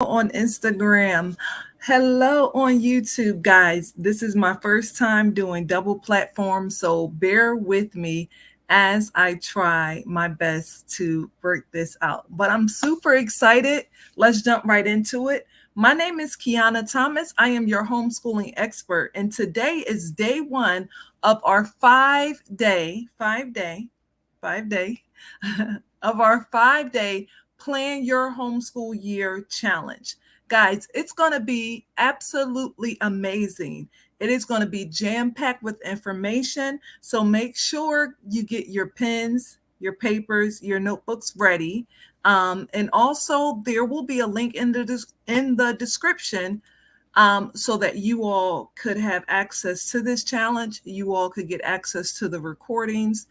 on Instagram. Hello on YouTube, guys. This is my first time doing double platform, so bear with me as I try my best to work this out. But I'm super excited. Let's jump right into it. My name is Kiana Thomas. I am your homeschooling expert, and today is day one of our 5-day of our 5-day Plan Your Homeschool Year Challenge. Guys, it's going to be absolutely amazing. It is going to be jam packed with information. So make sure you get your pens, your papers, your notebooks ready. And also, there will be a link in the description so that you all could have access to this challenge. You all could get access to the recordings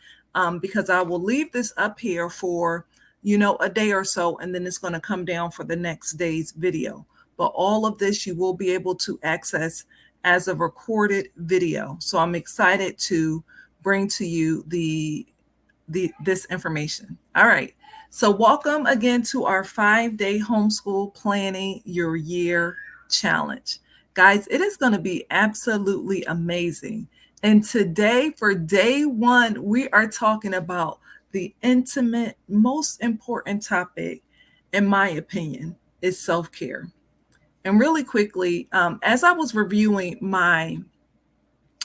because I will leave this up here for a day or so, and then it's going to come down for the next day's video. But all of this you will be able to access as a recorded video. So I'm excited to bring to you this information. All right. So welcome again to our 5-day homeschool planning your year challenge. Guys, it is going to be absolutely amazing. And today, for day one, we are talking about the intimate, most important topic, in my opinion, is self-care. And really quickly, as I was reviewing my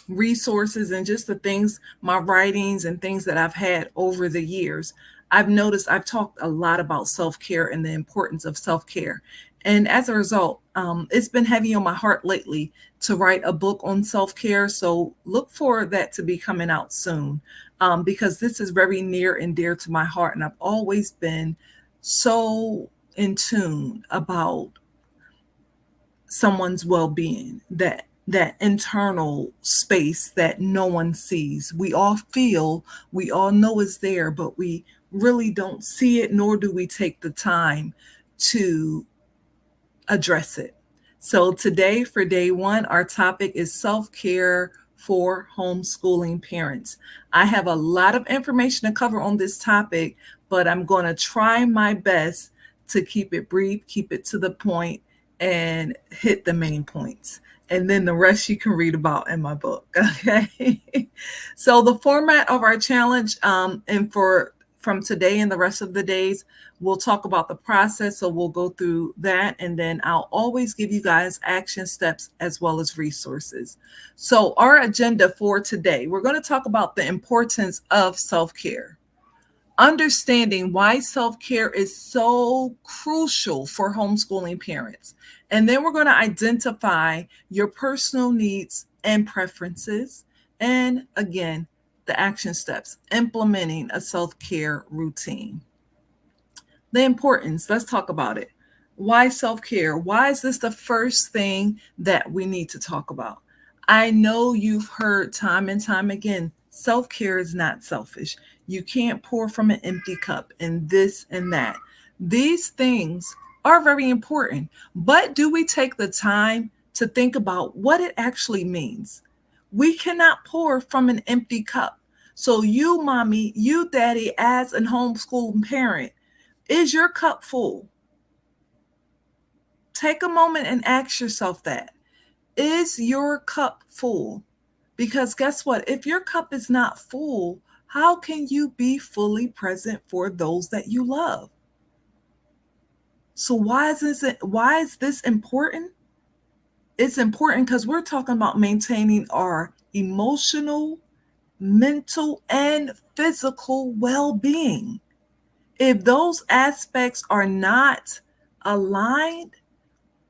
resources and just the things, my writings and things that I've had over the years, I've noticed I've talked a lot about self-care and the importance of self-care. And as a result, it's been heavy on my heart lately to write a book on self-care. So look for that to be coming out soon because this is very near and dear to my heart. And I've always been so in tune about someone's well-being, that internal space that no one sees. We all feel, we all know is there, but we really don't see it, nor do we take the time to address it. So today, for day one, our topic is self-care for homeschooling parents. I have a lot of information to cover on this topic, but I'm going to try my best to keep it brief, keep it to the point, and hit the main points. And then the rest you can read about in my book. Okay. So the format of our challenge, and from today and the rest of the days, we'll talk about the process. So we'll go through that, and then I'll always give you guys action steps as well as resources. So our agenda for today, we're going to talk about the importance of self-care, understanding why self-care is so crucial for homeschooling parents. And then we're going to identify your personal needs and preferences. And again, the action steps, implementing a self-care routine. The importance, let's talk about it. Why self-care? Why is this the first thing that we need to talk about? I know you've heard time and time again, self-care is not selfish. You can't pour from an empty cup, and this and that. These things are very important, but do we take the time to think about what it actually means? We cannot pour from an empty cup. So you, mommy, you, daddy, as an homeschooling parent, is your cup full? Take a moment and ask yourself that. Is your cup full? Because guess what? If your cup is not full, how can you be fully present for those that you love? So why is this important? It's important because we're talking about maintaining our emotional, mental, and physical well-being. If those aspects are not aligned,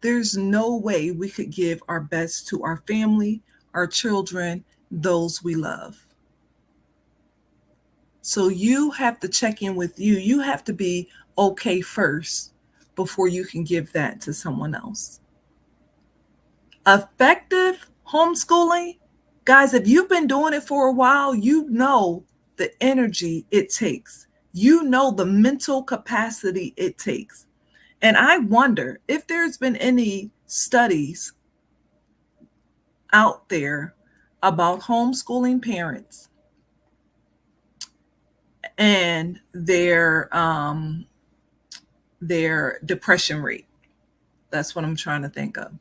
there's no way we could give our best to our family, our children, those we love. So you have to check in with you. You have to be okay first before you can give that to someone else. Effective homeschooling, guys, if you've been doing it for a while, you know the energy it takes. You know the mental capacity it takes. And I wonder if there's been any studies out there about homeschooling parents and their depression rate. That's what I'm trying to think of.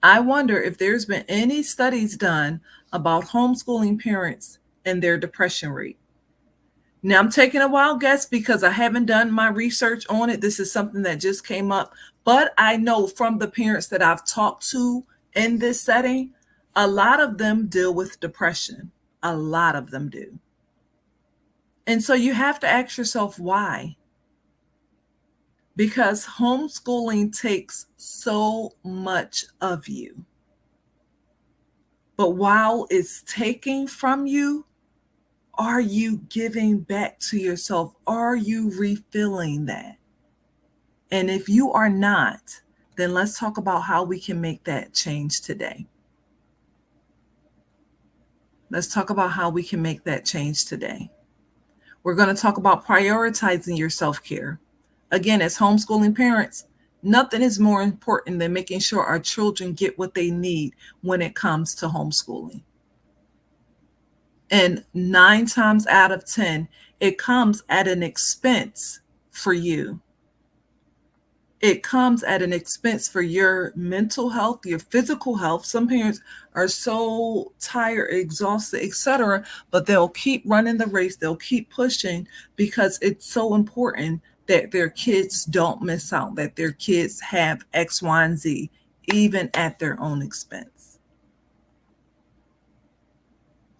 I wonder if there's been any studies done about homeschooling parents and their depression rate. Now, I'm taking a wild guess because I haven't done my research on it. This is something that just came up. But I know from the parents that I've talked to in this setting, a lot of them deal with depression. A lot of them do. And so you have to ask yourself why. Because homeschooling takes so much of you. But while it's taking from you, are you giving back to yourself? Are you refilling that? And if you are not, then let's talk about how we can make that change today. Let's talk about how we can make that change today. We're going to talk about prioritizing your self-care. Again, as homeschooling parents, nothing is more important than making sure our children get what they need when it comes to homeschooling. And 9 times out of 10, it comes at an expense for you. It comes at an expense for your mental health, your physical health. Some parents are so tired, exhausted, etc., but they'll keep running the race. They'll keep pushing because it's so important that their kids don't miss out, that their kids have X, Y, and Z, even at their own expense.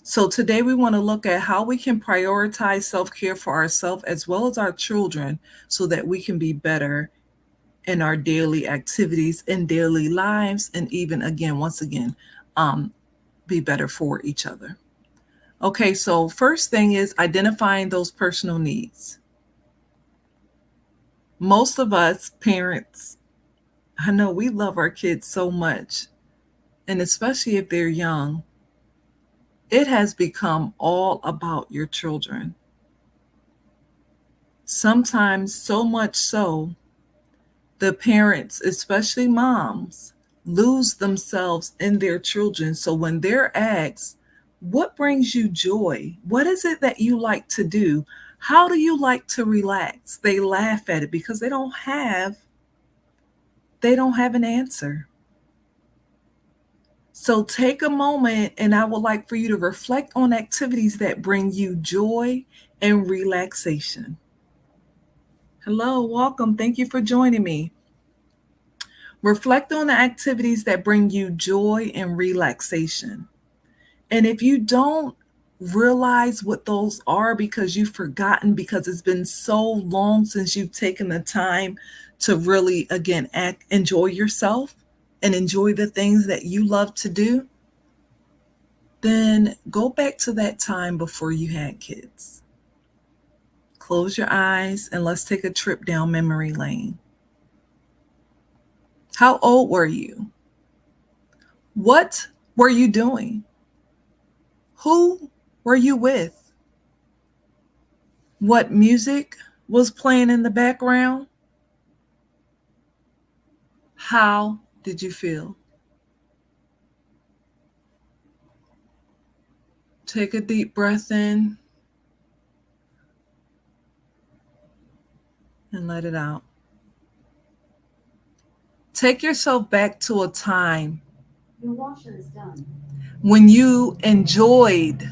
So today we want to look at how we can prioritize self-care for ourselves as well as our children so that we can be better in our daily activities and daily lives, and even once again, be better for each other. Okay, so first thing is identifying those personal needs. Most of us parents, I know we love our kids so much, and especially if they're young, it has become all about your children. Sometimes so much so, the parents, especially moms, lose themselves in their children. So when they're asked, what brings you joy? What is it that you like to do? How do you like to relax? They laugh at it because they don't have an answer. So take a moment, and I would like for you to reflect on activities that bring you joy and relaxation. Hello, welcome. Thank you for joining me. Reflect on the activities that bring you joy and relaxation. And if you don't realize what those are because you've forgotten, because it's been so long since you've taken the time to really, again, enjoy yourself and enjoy the things that you love to do, then go back to that time before you had kids. Close your eyes and let's take a trip down memory lane. How old were you? What were you doing? Who were you with? What music was playing in the background? How did you feel? Take a deep breath in and let it out. Take yourself back to a time Your washer is done. when you enjoyed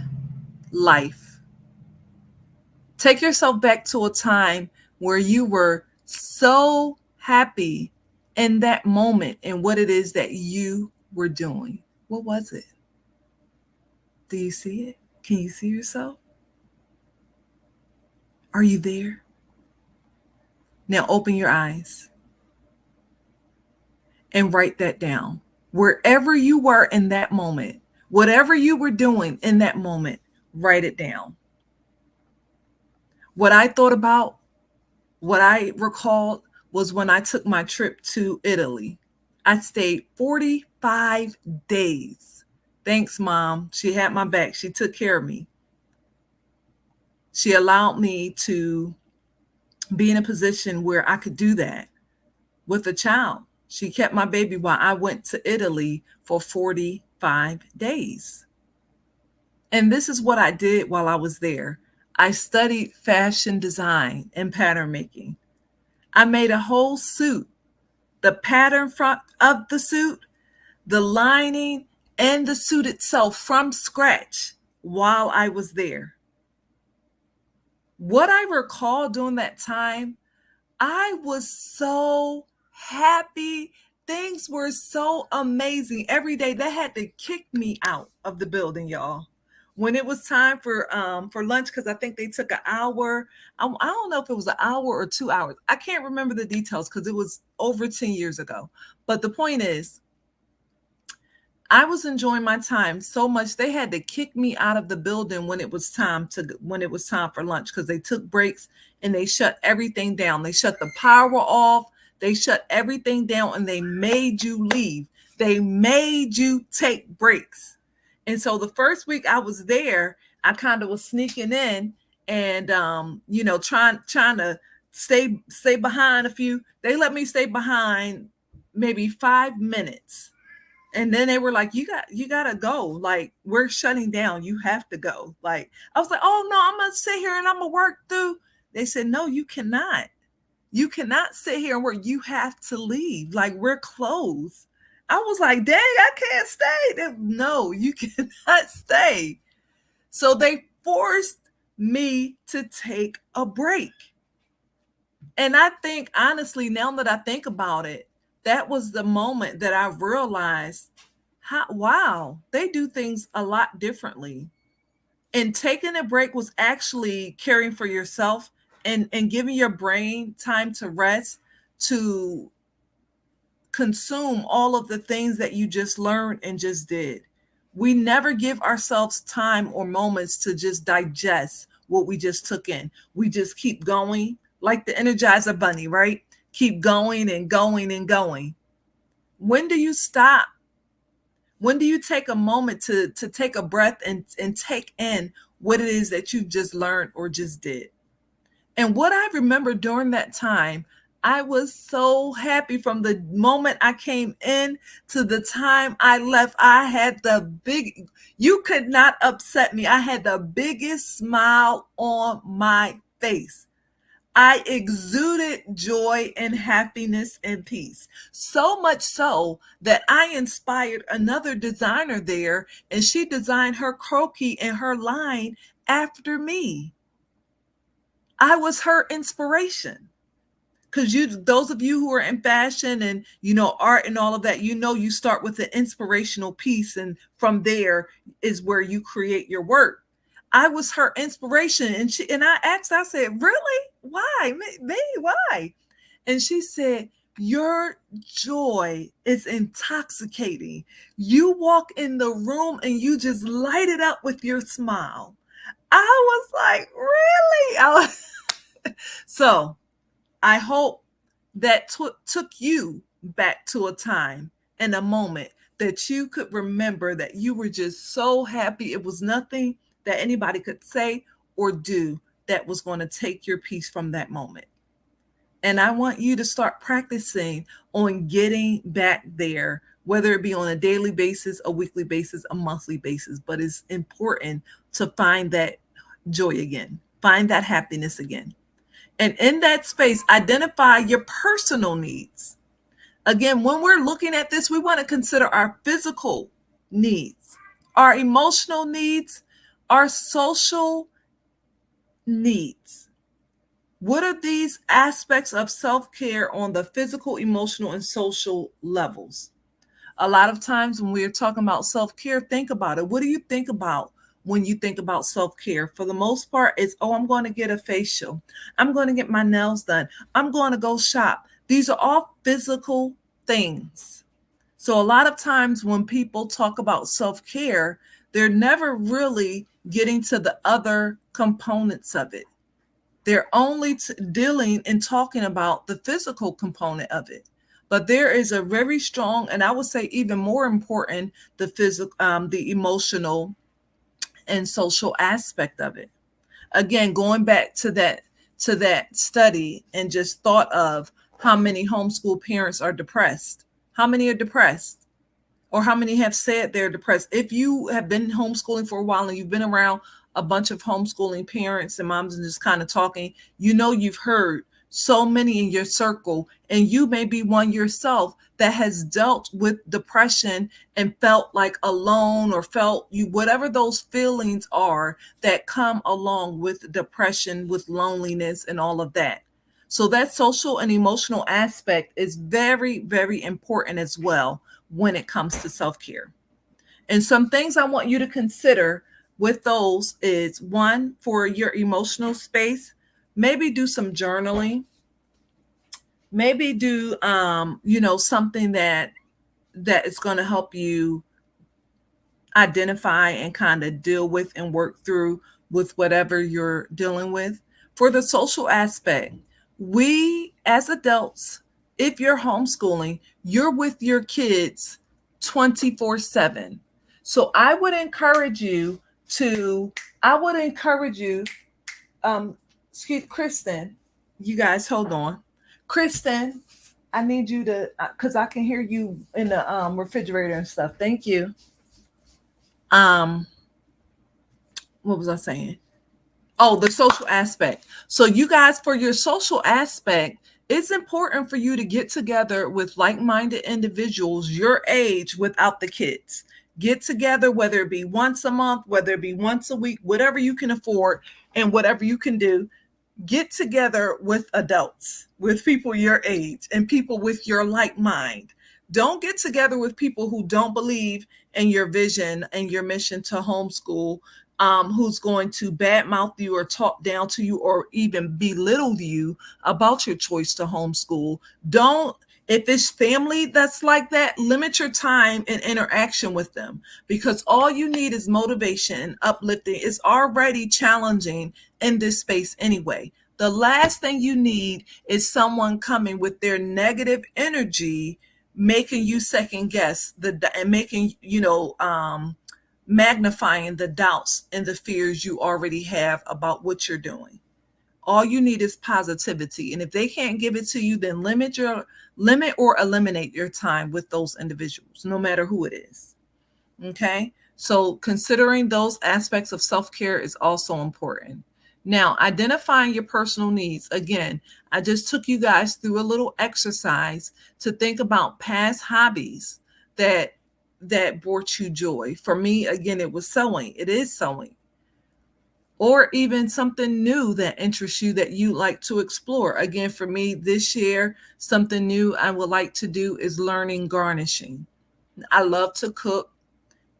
life. Take yourself back to a time where you were so happy in that moment and what it is that you were doing. What was it? Do you see it? Can you see yourself? Are you there? Now open your eyes and write that down. Wherever you were in that moment, whatever you were doing in that moment, write it down. What I thought about, what I recalled was when I took my trip to Italy. I stayed 45 days. Thanks, Mom. She had my back. She took care of me. She allowed me to be in a position where I could do that with a child. She kept my baby while I went to Italy for 45 days. And this is what I did while I was there. I studied fashion design and pattern making. I made a whole suit the pattern front of the suit, the lining, and the suit itself from scratch while I was there. What I recall during that time, I was so happy. Things were so amazing. Every day they had to kick me out of the building, y'all. When it was time for lunch, because I think they took an hour. I don't know if it was an hour or 2 hours. I can't remember the details because it was over 10 years ago. But the point is, I was enjoying my time so much they had to kick me out of the building when it was time for lunch because they took breaks and they shut everything down. They shut the power off, they shut everything down and they made you leave. They made you take breaks. And so the first week I was there, I kind of was sneaking in and trying to stay behind a few. They let me stay behind maybe 5 minutes and then they were like, you gotta go, like we're shutting down, you have to go. Like I was like, oh no, I'm gonna sit here and I'm gonna work through. They said, no, you cannot sit here and work, you have to leave, like we're closed. I was like, dang, I can't stay. No, you cannot stay. So they forced me to take a break. And I think, honestly, now that I think about it, that was the moment that I realized how, wow, they do things a lot differently. And taking a break was actually caring for yourself and giving your brain time to rest, to consume all of the things that you just learned and just did. We never give ourselves time or moments to just digest what we just took in. We just keep going like the Energizer Bunny, right? Keep going and going and going. When do you stop? When do you take a moment to take a breath and take in what it is that you just learned or just did? And what I remember during that time, I was so happy from the moment I came in to the time I left. I had you could not upset me. I had the biggest smile on my face. I exuded joy and happiness and peace. So much so that I inspired another designer there, and she designed her croquis and her line after me. I was her inspiration. Because those of you who are in fashion and art and all of that, you start with the inspirational piece, and from there is where you create your work. I was her inspiration, and I asked, I said, really? Why? Me? Why? And she said, your joy is intoxicating. You walk in the room and you just light it up with your smile. I was like, really? So I hope that took you back to a time and a moment that you could remember that you were just so happy. It was nothing that anybody could say or do that was going to take your peace from that moment. And I want you to start practicing on getting back there, whether it be on a daily basis, a weekly basis, a monthly basis. But it's important to find that joy again, find that happiness again. And in that space, identify your personal needs. Again, when we're looking at this, we want to consider our physical needs, our emotional needs, our social needs. What are these aspects of self care on the physical, emotional, and social levels? A lot of times when we're talking about self care, think about it. What do you think about when you think about self care? For the most part, it's, oh, I'm going to get a facial. I'm going to get my nails done. I'm going to go shop. These are all physical things. So a lot of times when people talk about self care, they're never really getting to the other components of it. They're only dealing and talking about the physical component of it. But there is a very strong, and I would say even more important, the physical, the emotional and social aspect of it. Again, going back to that study and just thought of how many homeschool parents are depressed. How many are depressed? Or how many have said they're depressed? If you have been homeschooling for a while and you've been around a bunch of homeschooling parents and moms and just kind of talking, you've heard so many in your circle, and you may be one yourself that has dealt with depression and felt like alone, or felt you whatever those feelings are that come along with depression, with loneliness and all of that. So that social and emotional aspect is very, very important as well when it comes to self-care. And some things I want you to consider with those is, one, for your emotional space, maybe do some journaling. Maybe do something that is going to help you identify and kind of deal with and work through with whatever you're dealing with. For the social aspect, we as adults, if you're homeschooling, you're with your kids 24/7. So to, I would encourage you, um, excuse Kristen, you guys hold on. Kristen, I need you to, because I can hear you in the refrigerator and stuff. Thank you. Um, what was I saying? Oh, the social aspect. So, you guys, for your social aspect, it's important for you to get together with like minded individuals your age without the kids. Get together, whether it be once a month, whether it be once a week, whatever you can afford and whatever you can do. Get together with adults, with people your age and people with your like mind. Don't get together with people who don't believe in your vision and your mission to homeschool, who's going to badmouth you or talk down to you or even belittle you about your choice to homeschool. Don't, if it's family that's like that, limit your time and interaction with them, because all you need is motivation and uplifting. It's already challenging in this space anyway. The last thing you need is someone coming with their negative energy, making you second guess and making magnifying the doubts and the fears you already have about what you're doing. All you need is positivity, and if they can't give it to you, then limit or eliminate your time with those individuals, no matter who it is. Okay, so considering those aspects of self-care is also important. Now, identifying your personal needs. Again, I just took you guys through a little exercise to think about past hobbies that brought you joy. For me, again, it was sewing. It is sewing. Or even something new that interests you that you like to explore. Again, for me this year, something new I would like to do is learning garnishing. I love to cook.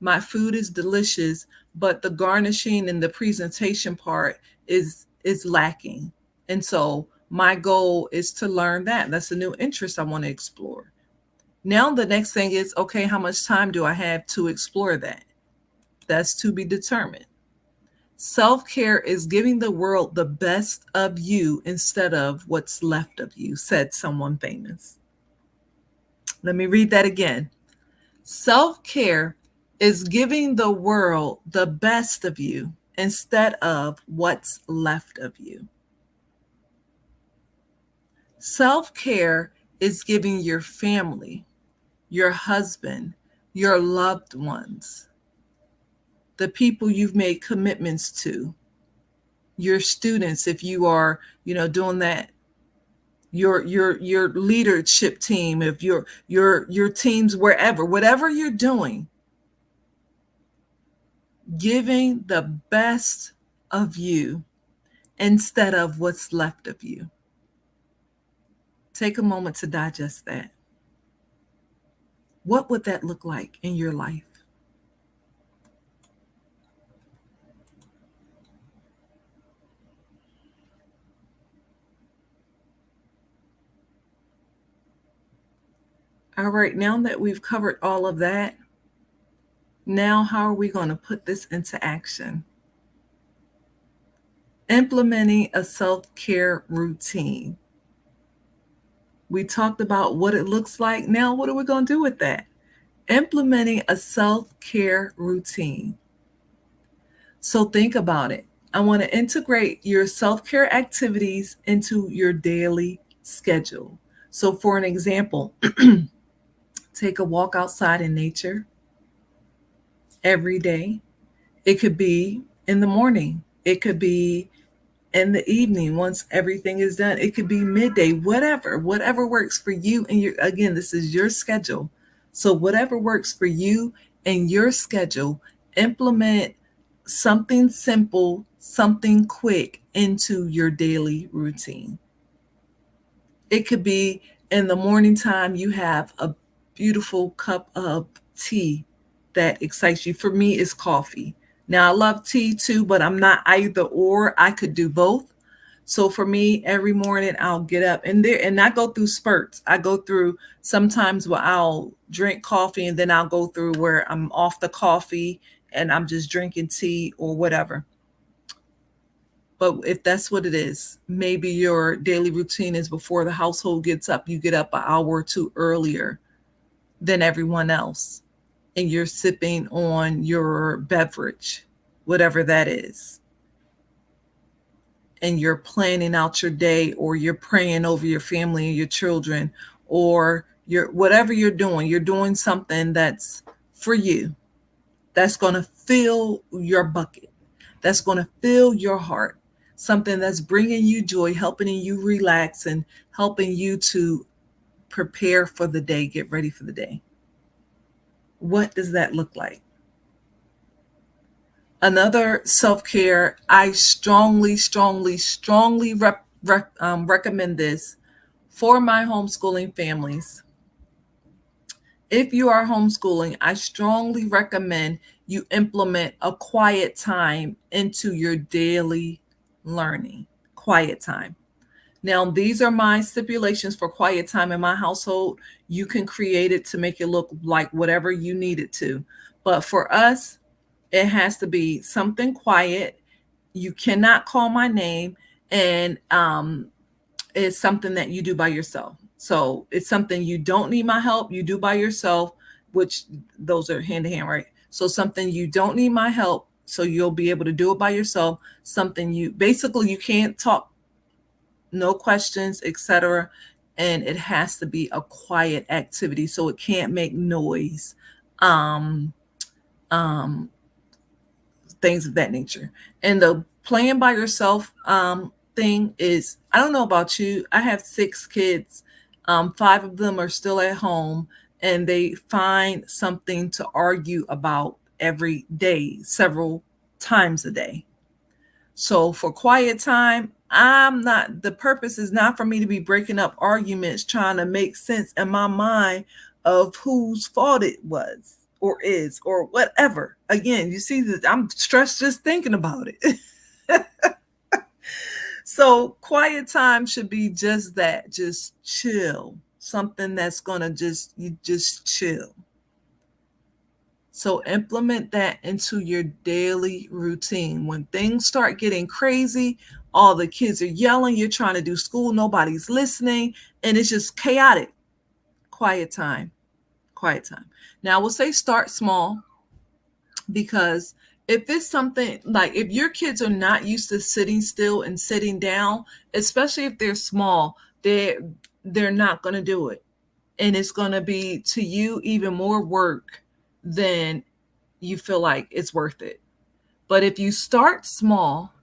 My food is delicious, but the garnishing and the presentation part is lacking. And so my goal is to learn that. That's a new interest I want to explore. Now the next thing is, okay, how much time do I have to explore that? That's to be determined. Self-care is giving the world the best of you instead of what's left of you, said someone famous. Let me read that again. Self-care is giving the world the best of you instead of what's left of you. Self-care is giving your family, your husband, your loved ones, the people you've made commitments to, your students, if you are, doing that, your leadership team, if your teams, wherever, whatever you're doing, giving the best of you instead of what's left of you. Take a moment to digest that. What would that look like in your life? All right, now that we've covered all of that, now how are we going to put this into action? Implementing a self-care routine. We talked about what it looks like. Now, what are we going to do with that? Implementing a self-care routine. So think about it. I want to integrate your self-care activities into your daily schedule. So for an example, take a walk outside in nature every day. It could be in the morning. It could be in the evening once everything is done. It could be midday, whatever works for you. And again, this is your schedule. So whatever works for you and your schedule, implement something simple, something quick into your daily routine. It could be in the morning time, you have a beautiful cup of tea that excites you. For me, it's coffee. Now, I love tea too, but I'm not either or. I could do both. So for me, every morning I'll get up and I go through spurts. I go through sometimes where I'll drink coffee and then I'll go through where I'm off the coffee and I'm just drinking tea or whatever. But if that's what it is, maybe your daily routine is before the household gets up, you get up an hour or two earlier than everyone else, and you're sipping on your beverage, whatever that is, and you're planning out your day, or you're praying over your family and your children, or you're whatever you're doing something that's for you, that's going to fill your bucket, that's going to fill your heart, something that's bringing you joy, helping you relax, and helping you to prepare for the day, get ready for the day. What does that look like? Another self care, I strongly recommend this for my homeschooling families. If you are homeschooling, I strongly recommend you implement a quiet time into your daily learning. Quiet time. Now, these are my stipulations for quiet time in my household. You can create it to make it look like whatever you need it to. But for us, it has to be something quiet. You cannot call my name, and it's something that you do by yourself. So it's something you don't need my help, you do by yourself, which those are hand in hand, right? So something you don't need my help, so you'll be able to do it by yourself. Something you basically you can't talk, no questions, etc. And it has to be a quiet activity, so it can't make noise. Um, um, Things of that nature. And the playing by yourself thing is, I don't know about you. I have 6 kids. Five of them are still at home, and they find something to argue about every day, several times a day. So for quiet time, the purpose is not for me to be breaking up arguments, trying to make sense in my mind of whose fault it was or is or whatever. Again, you see that I'm stressed just thinking about it. So quiet time should be just that, just chill. Something that's gonna you just chill. So implement that into your daily routine. When things start getting crazy, all the kids are yelling, you're trying to do school, nobody's listening, and it's just chaotic. Quiet time. Quiet time. Now, I will say start small, because if it's something like if your kids are not used to sitting still and sitting down, especially if they're small, they're not going to do it. And it's going to be to you even more work than you feel like it's worth it. But if you start small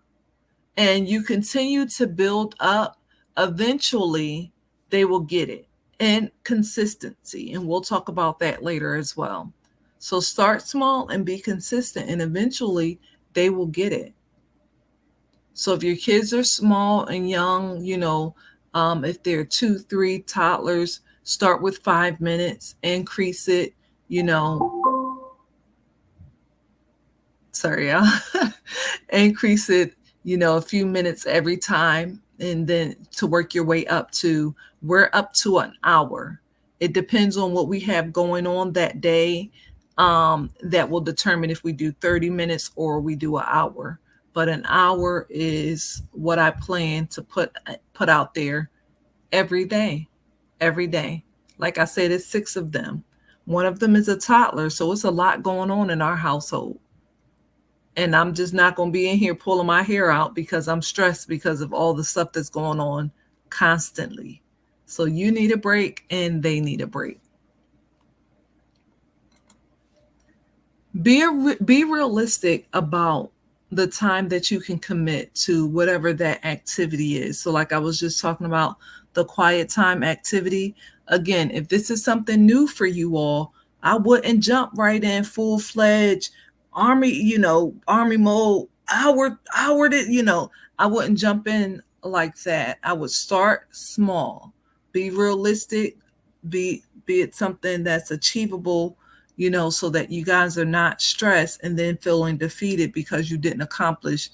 and you continue to build up, eventually they will get it. And consistency. And we'll talk about that later as well. So start small and be consistent, and eventually they will get it. So if your kids are small and young, if they're 2, 3 toddlers, start with 5 minutes, increase it, you know, sorry, increase it, a few minutes every time, and then to work your way up to, we're up to an hour. It depends on what we have going on that day. That will determine if we do 30 minutes or we do an hour. But an hour is what I plan to put out there every day, every day. Like I said, it's 6 of them. One of them is a toddler, so it's a lot going on in our household. And I'm just not going to be in here pulling my hair out because I'm stressed because of all the stuff that's going on constantly. So you need a break and they need a break. Be realistic about the time that you can commit to whatever that activity is. So, like I was just talking about the quiet time activity. Again, if this is something new for you all, I wouldn't jump right in full fledged army, army mode, I wouldn't jump in like that. I would start small, be realistic, be it something that's achievable, so that you guys are not stressed and then feeling defeated because you didn't accomplish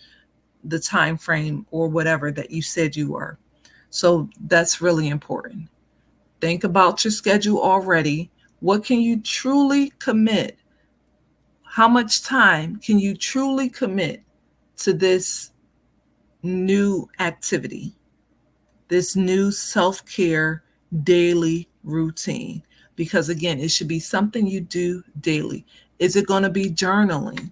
the time frame or whatever that you said you were. So that's really important. Think about your schedule already. What can you truly commit? How much time can you truly commit to this new activity, this new self care daily routine? Because again, it should be something you do daily. Is it going to be journaling?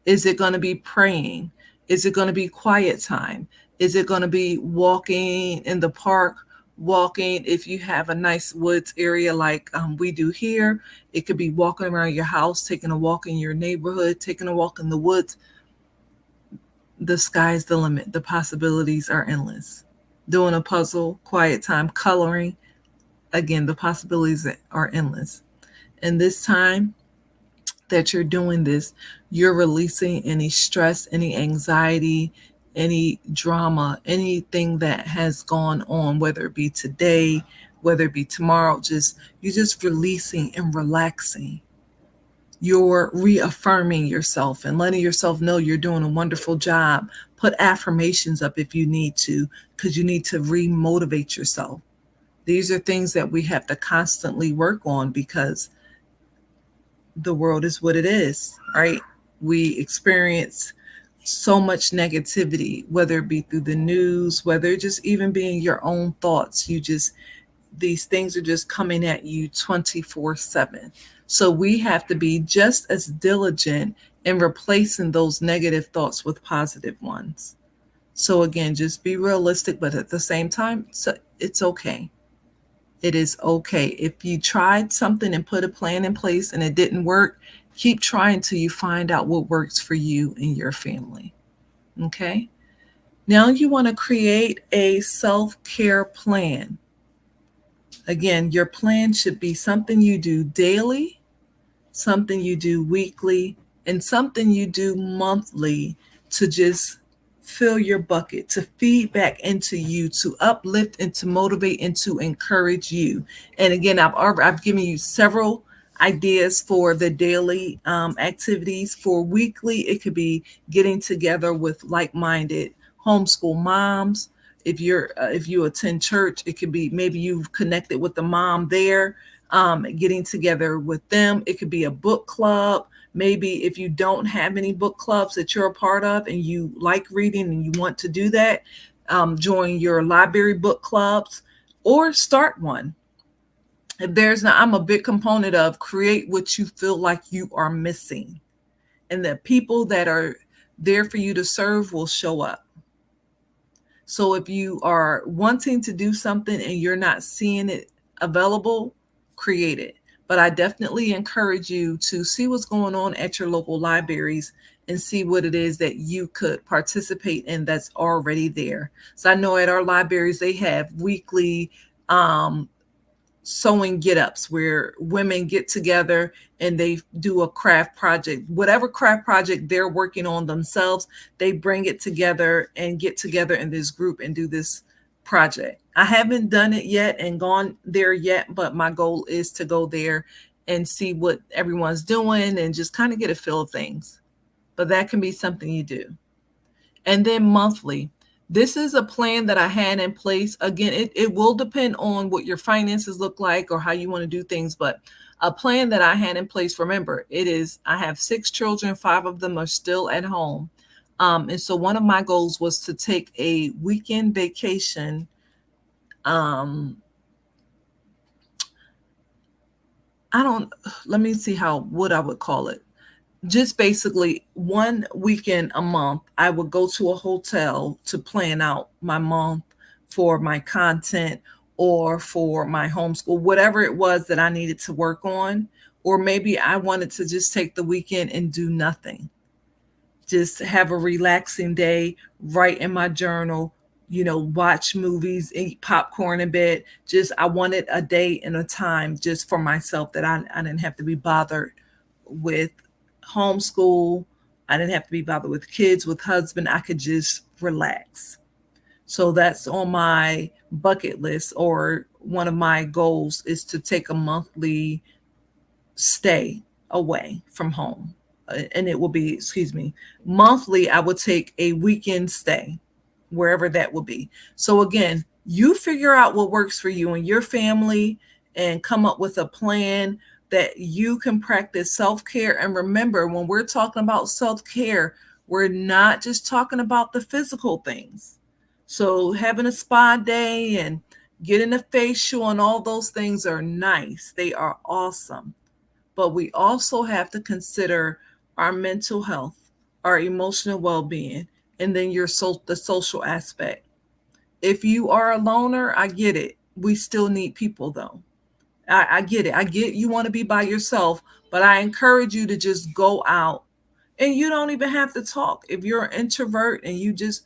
Is it going to be praying? Is it going to be quiet time? Is it going to be walking in the park? Walking, if you have a nice woods area like we do here, it could be walking around your house, taking a walk in your neighborhood, taking a walk in the woods. The sky's the limit. The possibilities are endless. Doing a puzzle, quiet time, coloring. Again, the possibilities are endless. And this time that you're doing this, you're releasing any stress, any anxiety, any drama, anything that has gone on, whether it be today, whether it be tomorrow. You're just releasing and relaxing. You're reaffirming yourself and letting yourself know you're doing a wonderful job. Put affirmations up if you need to, because you need to re-motivate yourself. These are things that we have to constantly work on because the world is what it is, right? We experience so much negativity, whether it be through the news, whether it just even being your own thoughts. These things are just coming at you 24/7. So we have to be just as diligent in replacing those negative thoughts with positive ones. So again, just be realistic, but at the same time, it's okay. It is okay. If you tried something and put a plan in place and it didn't work, keep trying till you find out what works for you and your family. Okay? Now you want to create a self care plan. Again, your plan should be something you do daily, something you do weekly, and something you do monthly to just fill your bucket, to feed back into you, to uplift and to motivate and to encourage you. And again, I've given you several ideas for the daily activities. For weekly, it could be getting together with like-minded homeschool moms. If you attend church, it could be maybe you've connected with the mom there, getting together with them. It could be a book club. Maybe if you don't have any book clubs that you're a part of and you like reading and you want to do that, join your library book clubs or start one. If there's not, I'm a big component of create what you feel like you are missing, and the people that are there for you to serve will show up. So if you are wanting to do something and you're not seeing it available, create it. But I definitely encourage you to see what's going on at your local libraries and see what it is that you could participate in that's already there. So I know at our libraries, they have weekly sewing get ups where women get together and they do a craft project. Whatever craft project they're working on themselves, they bring it together and get together in this group and do this project. I haven't done it yet and gone there yet, but my goal is to go there and see what everyone's doing and just kind of get a feel of things. But that can be something you do. And then monthly. This is a plan that I had in place. Again, it will depend on what your finances look like or how you want to do things, but a plan that I had in place, remember, I have 6 children, 5 of them are still at home. And so one of my goals was to take a weekend vacation. I don't, let me see what I would call it. Just basically one weekend a month, I would go to a hotel to plan out my month for my content or for my homeschool, whatever it was that I needed to work on. Or maybe I wanted to just take the weekend and do nothing. just have a relaxing day, write in my journal, watch movies, eat popcorn in bed. Just, I wanted a day and a time just for myself that I didn't have to be bothered with homeschool. I didn't have to be bothered with kids, with husband. I could just relax. So that's on my bucket list, or one of my goals is to take a monthly stay away from home. And it will be, excuse me, monthly, I would take a weekend stay wherever that will be. So again, you figure out what works for you and your family and come up with a plan that you can practice self-care. And remember, when we're talking about self-care, we're not just talking about the physical things. So having a spa day and getting a facial and all those things are nice. They are awesome. But we also have to consider our mental health, our emotional well-being, and then the social aspect. If you are a loner, I get it. We still need people though. I get it. I get you want to be by yourself, but I encourage you to just go out, and you don't even have to talk. If you're an introvert and just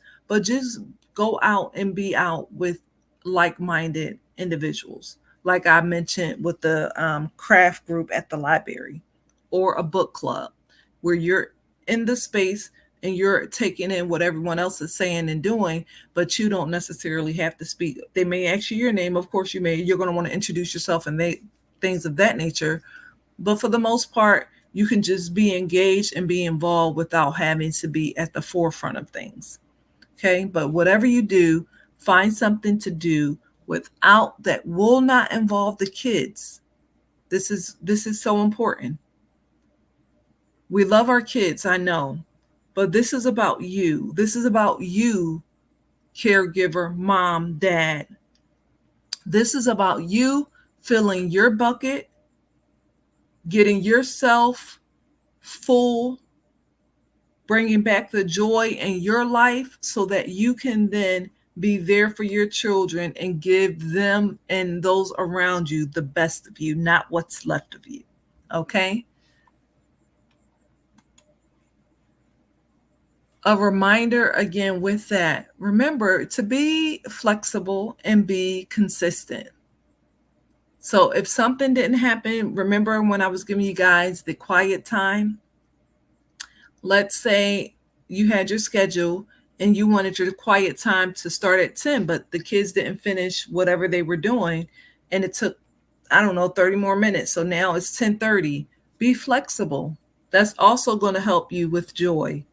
go out and be out with like-minded individuals, like I mentioned with the craft group at the library, or a book club, where you're in the space and you're taking in what everyone else is saying and doing, but you don't necessarily have to speak. They may ask you your name, of course you're going to want to introduce yourself and things of that nature, but for the most part, you can just be engaged and be involved without having to be at the forefront of things. Okay. But whatever you do, find something to do without that will not involve the kids. This is so important. We love our kids, I know, but this is about you. This is about you, caregiver, mom, dad. This is about you filling your bucket, getting yourself full, bringing back the joy in your life so that you can then be there for your children and give them and those around you the best of you, not what's left of you. Okay? A reminder again with that, remember to be flexible and be consistent. So if something didn't happen, remember when I was giving you guys the quiet time, let's say you had your schedule and you wanted your quiet time to start at 10, but the kids didn't finish whatever they were doing, and it took, I don't know, 30 more minutes. So now it's 10:30. Be flexible. That's also going to help you with joy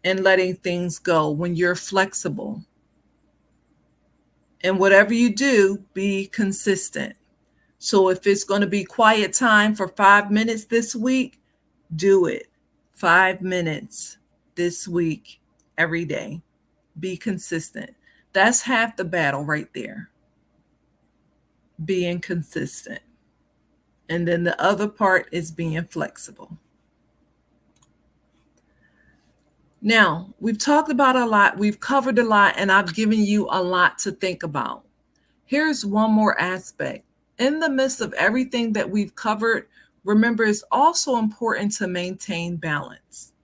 and letting things go when you're flexible. And whatever you do, be consistent. So if it's going to be quiet time for 5 minutes this week, do it. 5 minutes this week, every day. Be consistent. That's half the battle right there. Being consistent. And then the other part is being flexible. Now, we've talked about a lot, we've covered a lot, and I've given you a lot to think about. Here's one more aspect. In the midst of everything that we've covered, remember it's also important to maintain balance.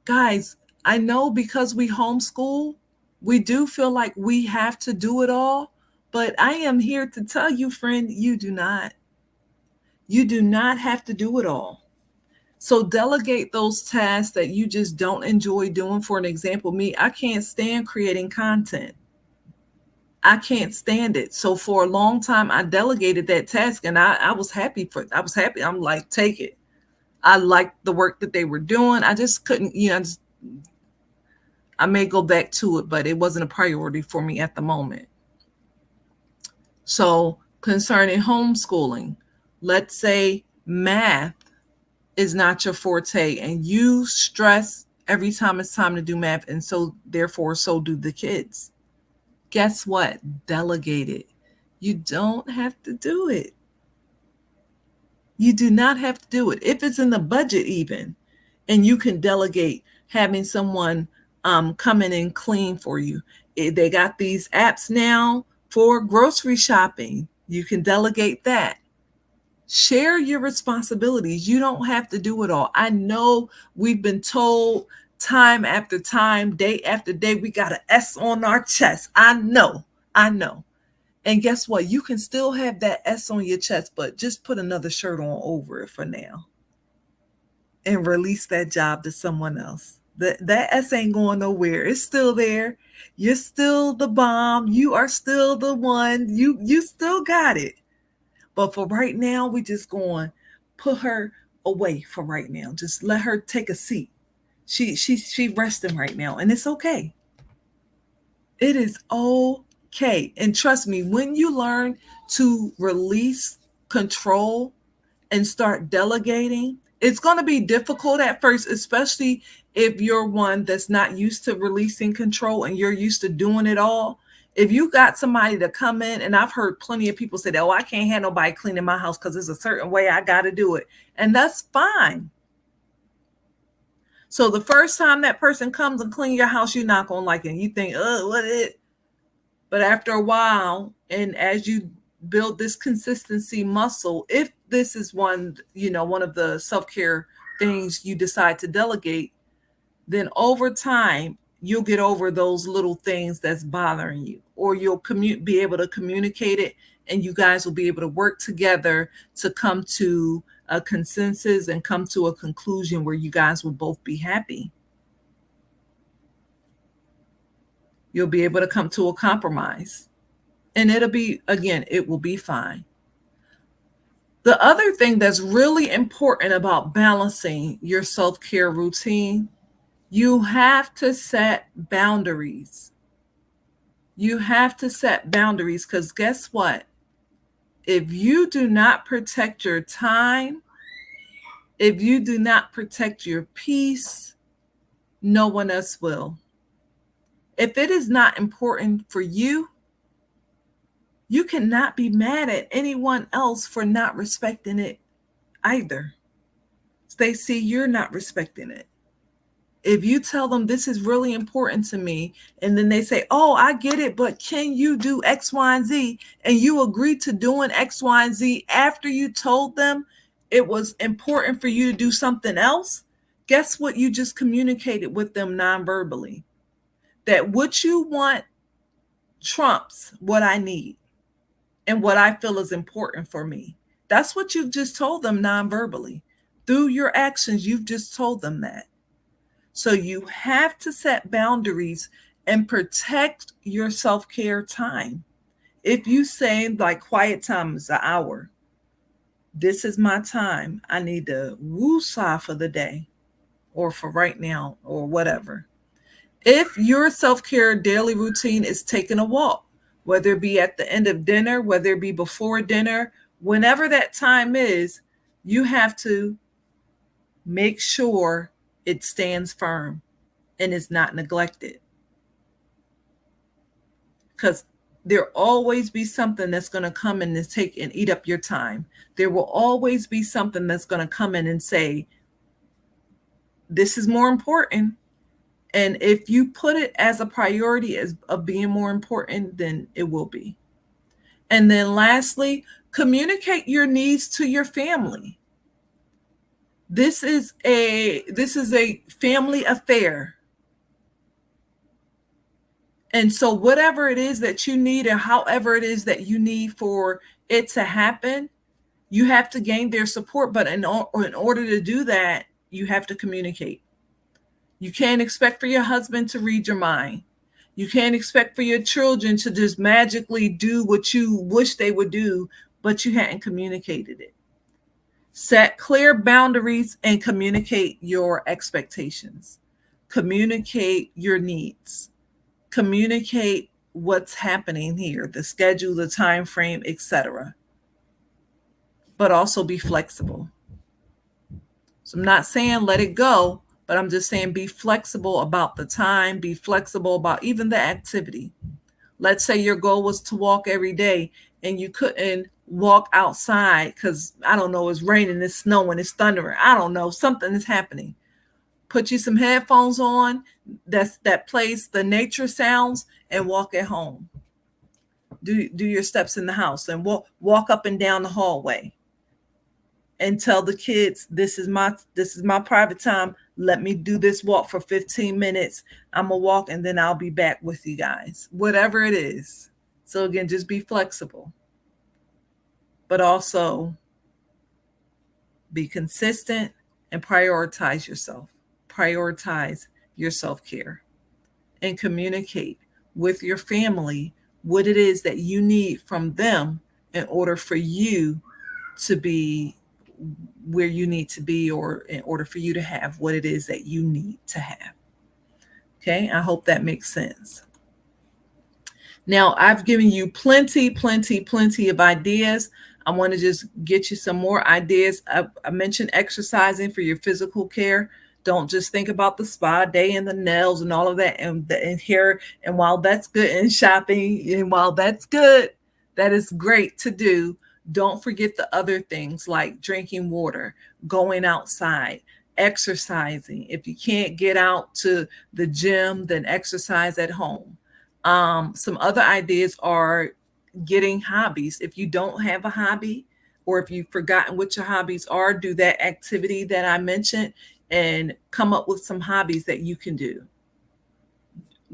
Guys, I know because we homeschool, we do feel like we have to do it all, but I am here to tell you, friend, you do not. You do not have to do it all. So delegate those tasks that you just don't enjoy doing. For an example, me, I can't stand creating content. I can't stand it. So for a long time, I delegated that task, and I was happy for it. I was happy. I'm like, take it. I liked the work that they were doing. I just couldn't, I may go back to it, but it wasn't a priority for me at the moment. So concerning homeschooling, let's say math is not your forte and you stress every time it's time to do math, and so therefore so do the kids. Guess what? Delegate it. You don't have to do it. You do not have to do it. If it's in the budget even, and you can delegate having someone come in and clean for you. They got these apps now for grocery shopping. You can delegate that. Share your responsibilities. You don't have to do it all. I know we've been told Time after time, day after day, we got an S on our chest. I know. I know. And guess what? You can still have that S on your chest, but just put another shirt on over it for now and release that job to someone else. That S ain't going nowhere. It's still there. You're still the bomb. You are still the one. You still got it. But for right now, we just going to put her away for right now. Just let her take a seat. She resting right now, and it's okay. It is okay. And trust me, when you learn to release control and start delegating, it's going to be difficult at first, especially if you're one that's not used to releasing control and you're used to doing it all. If you got somebody to come in, and I've heard plenty of people say that, oh, I can't have nobody cleaning my house because there's a certain way I got to do it. And that's fine. So the first time that person comes and clean your house, you're not going to like it. You think, oh, what is it? But after a while, and as you build this consistency muscle, if this is one of the self-care things you decide to delegate, then over time, you'll get over those little things that's bothering you, or you'll be able to communicate it, and you guys will be able to work together to come to a consensus and come to a conclusion where you guys will both be happy. You'll be able to come to a compromise. And it will be fine. The other thing that's really important about balancing your self care routine, you have to set boundaries. You have to set boundaries because guess what? If you do not protect your time, if you do not protect your peace, no one else will. If it is not important for you, you cannot be mad at anyone else for not respecting it either. They see you're not respecting it. If you tell them this is really important to me, and then they say, oh, I get it, but can you do X, Y, and Z? And you agree to doing X, Y, and Z after you told them it was important for you to do something else, guess what? You just communicated with them non-verbally. That what you want trumps what I need and what I feel is important for me. That's what you've just told them non-verbally. Through your actions, you've just told them that. So you have to set boundaries and protect your self-care time. If you say like quiet time is an hour, this is my time. I need to woosah for the day or for right now or whatever. If your self-care daily routine is taking a walk, whether it be at the end of dinner, whether it be before dinner, whenever that time is, you have to make sure it stands firm and is not neglected. Because there'll always be something that's going to come in and take and eat up your time. There will always be something that's going to come in and say, this is more important. And if you put it as a priority as of being more important, then it will be. And then lastly, communicate your needs to your family. This is a family affair. And so whatever it is that you need or however it is that you need for it to happen, you have to gain their support. But in order to do that, you have to communicate. You can't expect for your husband to read your mind. You can't expect for your children to just magically do what you wish they would do, but you hadn't communicated it. Set clear boundaries and communicate your expectations. Communicate your needs. Communicate what's happening here, the schedule, the time frame, etc. But also be flexible. So I'm not saying let it go, but I'm just saying be flexible about the time, be flexible about even the activity. Let's say your goal was to walk every day and you couldn't walk outside because, I don't know, it's raining, it's snowing, it's thundering. I don't know, something is happening. Put you some headphones on that plays the nature sounds and walk at home. Do your steps in the house and walk up and down the hallway and tell the kids, this is my private time. Let me do this walk for 15 minutes. I'm gonna walk and then I'll be back with you guys, whatever it is. So again, just be flexible, but also be consistent and prioritize yourself. Prioritize your self-care and communicate with your family what it is that you need from them in order for you to be where you need to be, or in order for you to have what it is that you need to have. Okay, I hope that makes sense. Now, I've given you plenty, plenty, plenty of ideas. I want to just get you some more ideas. I mentioned exercising for your physical care. Don't just think about the spa day and the nails and all of that and hair. And while that's good, and shopping, and while that's good, that is great to do. Don't forget the other things like drinking water, going outside, exercising. If you can't get out to the gym, then exercise at home. Some other ideas are getting hobbies. If you don't have a hobby, or if you've forgotten what your hobbies are, do that activity that I mentioned and come up with some hobbies that you can do.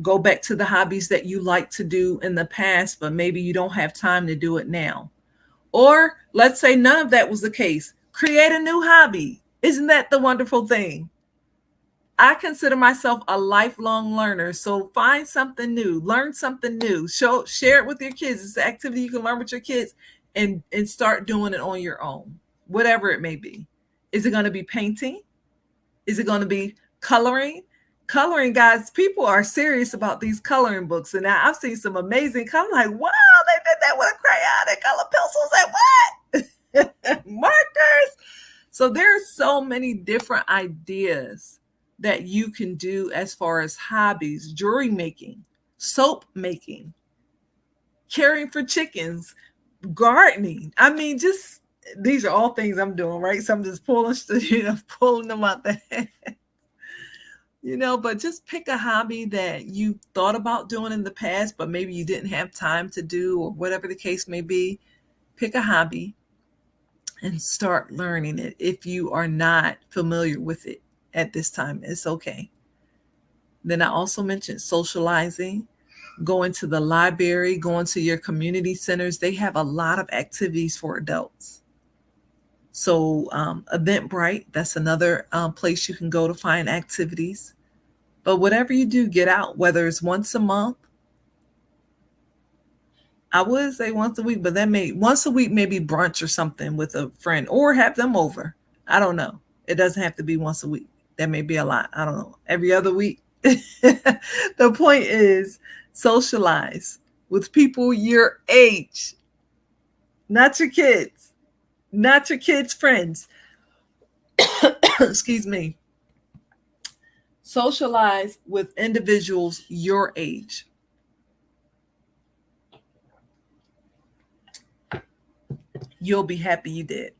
Go back to the hobbies that you like to do in the past, but maybe you don't have time to do it now. Or let's say none of that was the case. Create a new hobby. Isn't that the wonderful thing? I consider myself a lifelong learner. So find something new, learn something new, share it with your kids. It's an activity you can learn with your kids, and start doing it on your own, whatever it may be. Is it going to be painting? Is it going to be coloring? Coloring, guys, people are serious about these coloring books. And I've seen some amazing color. I'm like, wow, they did that with a crayon and color pencils and what? Markers. So there's so many different ideas that you can do as far as hobbies: jewelry making, soap making, caring for chickens, gardening. I mean, just these are all things I'm doing, right? So I'm just pulling them out the head. But just pick a hobby that you thought about doing in the past, but maybe you didn't have time to do, or whatever the case may be. Pick a hobby and start learning it. If you are not familiar with it at this time, it's okay. Then I also mentioned socializing, going to the library, going to your community centers. They have a lot of activities for adults. So Eventbrite, that's another place you can go to find activities. But whatever you do, get out, whether it's once a month. I would say once a week, but once a week, maybe brunch or something with a friend, or have them over. I don't know. It doesn't have to be once a week. That may be a lot. I don't know. Every other week. The point is, socialize with people your age, not your kids, not your kids' friends. Excuse me. Socialize with individuals your age. You'll be happy you did.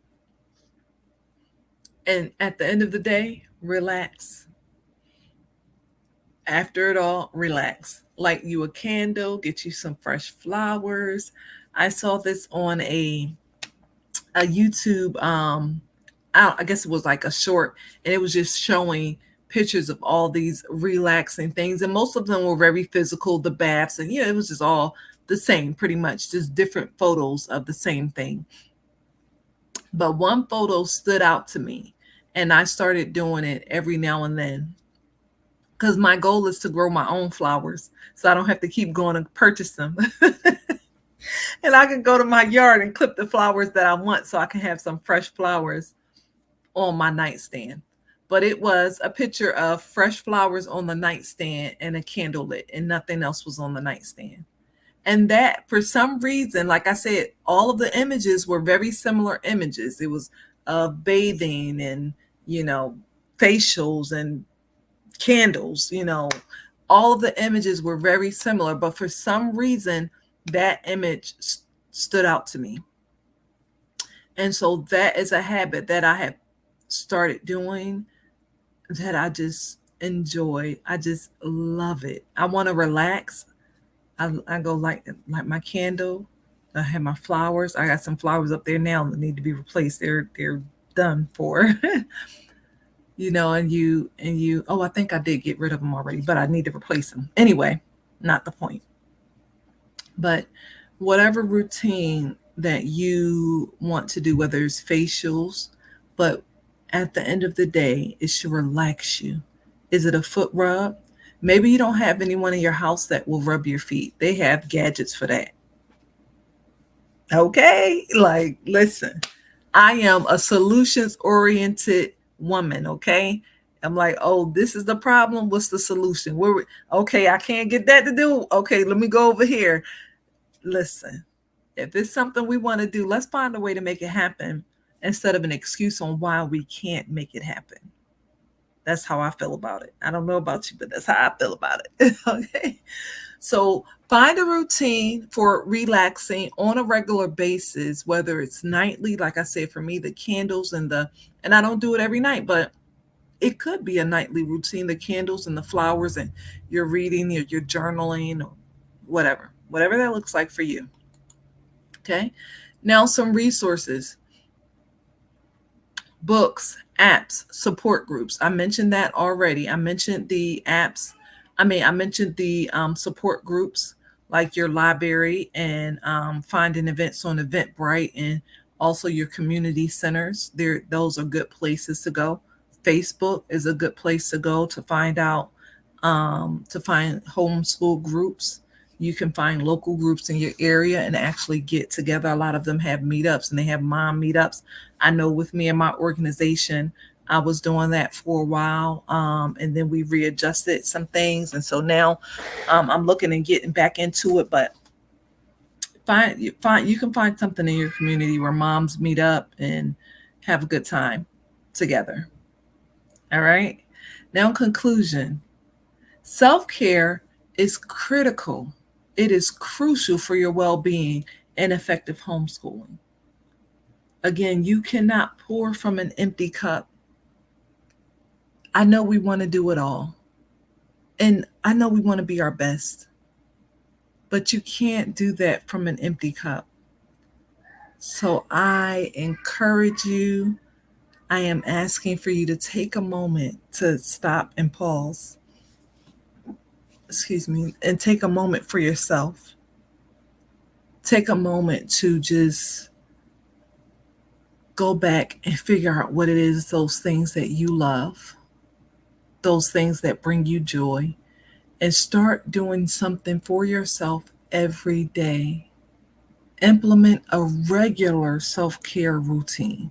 And at the end of the day, relax. After it all, relax. Light you a candle, get you some fresh flowers. I saw this on a YouTube, I guess it was like a short, and it was just showing pictures of all these relaxing things, and most of them were very physical, the baths, and it was just all the same, pretty much just different photos of the same thing. But one photo stood out to me, and I started doing it every now and then, because my goal is to grow my own flowers so I don't have to keep going and purchase them. And I can go to my yard and clip the flowers that I want, so I can have some fresh flowers on my nightstand. But it was a picture of fresh flowers on the nightstand and a candle lit, and nothing else was on the nightstand. And that, for some reason, like I said, all of the images were very similar images. It was bathing and, facials and candles, all of the images were very similar. But for some reason, that image stood out to me. And so that is a habit that I have started doing, that I just enjoy. I just love it. I want to relax. I go light my candle. I have my flowers. I got some flowers up there now that need to be replaced. They're done for. And you oh, I think I did get rid of them already, but I need to replace them. Anyway, not the point. But whatever routine that you want to do, whether it's facials, but at the end of the day, it should relax you. Is it a foot rub? Maybe you don't have anyone in your house that will rub your feet. They have gadgets for that. Okay? Like, listen, I am a solutions oriented woman, okay? I'm like, oh, this is the problem. What's the solution? Okay, I can't get that to do. Okay, let me go over here. Listen, if it's something we want to do, let's find a way to make it happen instead of an excuse on why we can't make it happen. That's how I feel about it. I don't know about you, but that's how I feel about it. Okay. So find a routine for relaxing on a regular basis, whether it's nightly, like I said, for me, the candles and I don't do it every night, but it could be a nightly routine, the candles and the flowers, and you're reading, you're journaling, or whatever that looks like for you. Okay. Now, some resources: books, apps, support groups. I mentioned that already. I mentioned the apps. I mentioned the support groups like your library and finding events on Eventbrite, and also your community centers. Those are good places to go. Facebook is a good place to go to find out, to find homeschool groups. You can find local groups in your area and actually get together. A lot of them have meetups and they have mom meetups. I know with me and my organization, I was doing that for a while, and then we readjusted some things, and so now I'm looking and getting back into it. But you can find something in your community where moms meet up and have a good time together. All right. Now, in conclusion, self care is critical. It is crucial for your well being and effective homeschooling. Again, you cannot pour from an empty cup. I know we want to do it all, and I know we want to be our best, but you can't do that from an empty cup. So I encourage you, I am asking for you to take a moment to stop and pause, excuse me, and take a moment for yourself. Take a moment to just go back and figure out what it is, those things that you love, those things that bring you joy, and start doing something for yourself every day. Implement a regular self care routine.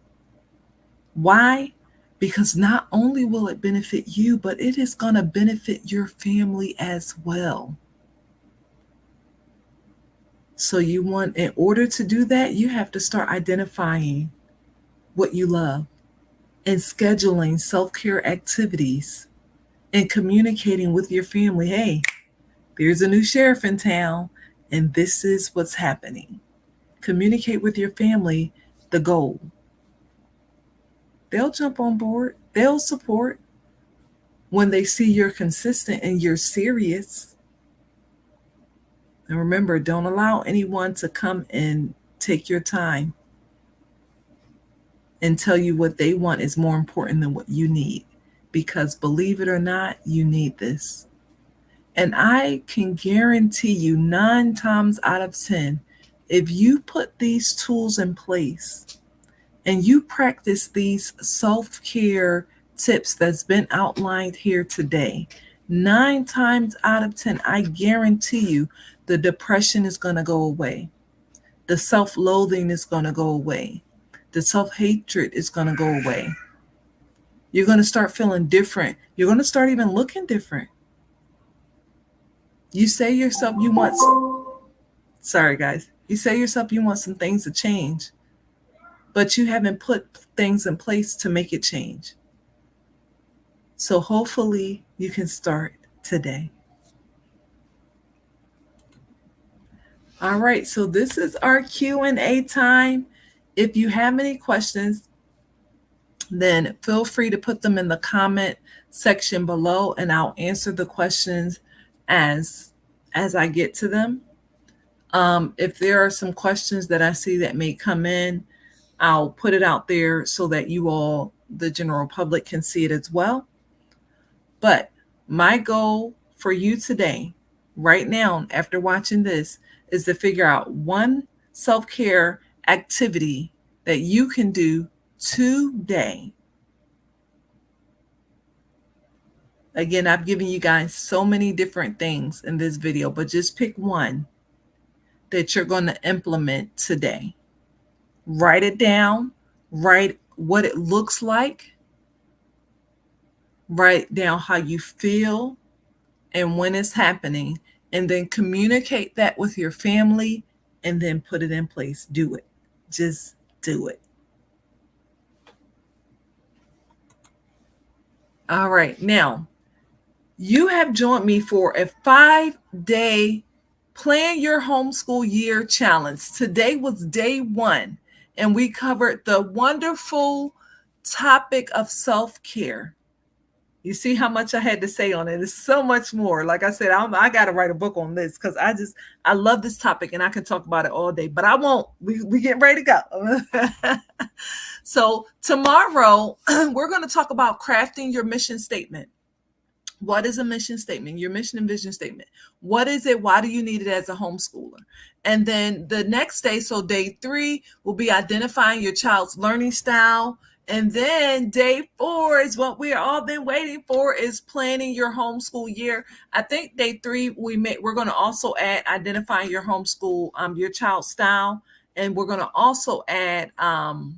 Why? Because not only will it benefit you, but it is going to benefit your family as well. So, in order to do that, you have to start identifying what you love and scheduling self care activities and communicating with your family. Hey, there's a new sheriff in town, and this is what's happening. Communicate with your family the goal. They'll jump on board, they'll support when they see you're consistent and you're serious. And remember, don't allow anyone to come and take your time and tell you what they want is more important than what you need. Because believe it or not, you need this. And I can guarantee you 9 times out of 10, if you put these tools in place and you practice these self care tips that's been outlined here today, 9 times out of 10, I guarantee you the depression is going to go away. The self loathing is going to go away. The self hatred is going to go away. You're going to start feeling different. You're going to start even looking different. You say yourself you want, sorry guys, you say yourself you want some things to change, but you haven't put things in place to make it change. So hopefully you can start today. All right, so this is our Q&A time. If you have any questions, then feel free to put them in the comment section below, and I'll answer the questions as I get to them. If there are some questions that I see that may come in, I'll put it out there so that you all, the general public, can see it as well. But my goal for you today, right now, after watching this, is to figure out one self care activity that you can do today. Again, I've given you guys so many different things in this video, but just pick one that you're going to implement today. Write it down, write what it looks like, write down how you feel and when it's happening, and then communicate that with your family and then put it in place. Do it. Just do it. All right. Now, you have joined me for a 5-day Plan Your Homeschool Year challenge. Today was day 1, and we covered the wonderful topic of self-care. You see how much I had to say on it. It's so much more. Like I said, I got to write a book on this because I love this topic and I can talk about it all day, but I won't. We get ready to go. So tomorrow, we're going to talk about crafting your mission statement. What is a mission statement? Your mission and vision statement. What is it? Why do you need it as a homeschooler? And then the next day, so day 3, will be identifying your child's learning style. And then day 4 is what we all been waiting for, is planning your homeschool year. I think day 3 we're going to also add identifying your homeschool, your child's style, and we're going to also add we're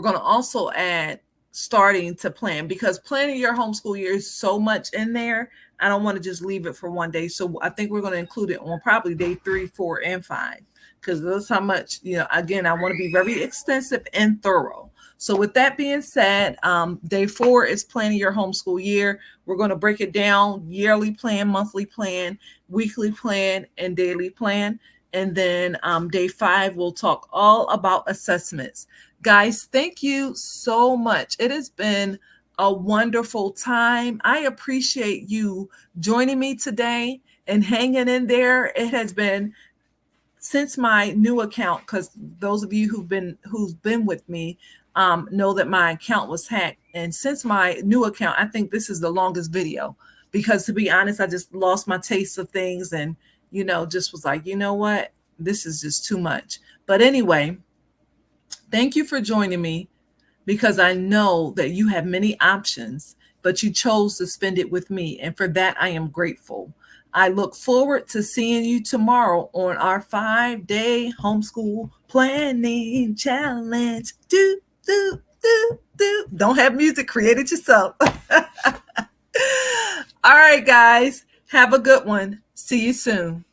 going to also add starting to plan, because planning your homeschool year is so much in there. I don't want to just leave it for one day. So I think we're going to include it on probably day 3, 4, and 5, because that's how much, again, I want to be very extensive and thorough. So with that being said, day 4 is planning your homeschool year. We're going to break it down: yearly plan, monthly plan, weekly plan, and daily plan. And then day 5, we'll talk all about assessments. Guys, thank you so much. It has been a wonderful time. I appreciate you joining me today and hanging in there. It has been, since my new account, because those of you who've been with me know that my account was hacked. And since my new account, I think this is the longest video, because to be honest, I just lost my taste of things and, just was like, you know what? This is just too much. But anyway, thank you for joining me, because I know that you have many options, but you chose to spend it with me. And for that, I am grateful. I look forward to seeing you tomorrow on our 5-day homeschool planning challenge. Do, do, do, do. Don't have music, create it yourself. All right, guys, have a good one. See you soon.